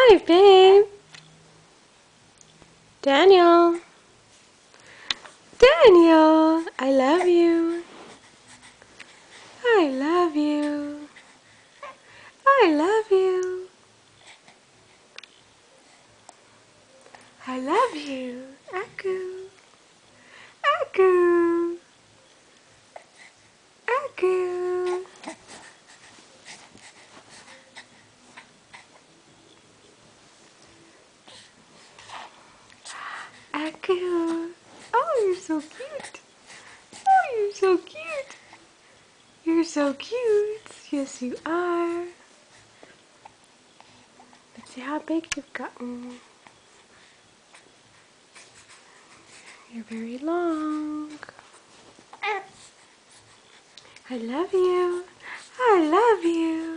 Hi, babe. Daniel. Daniel, I love you. I love you. I love you. I love you. Aku. Aku. Aku. Aku. Oh, you're so cute. Oh, you're so cute. You're so cute. Yes, you are. Let's see how big you've gotten. You're very long. I love you. I love you.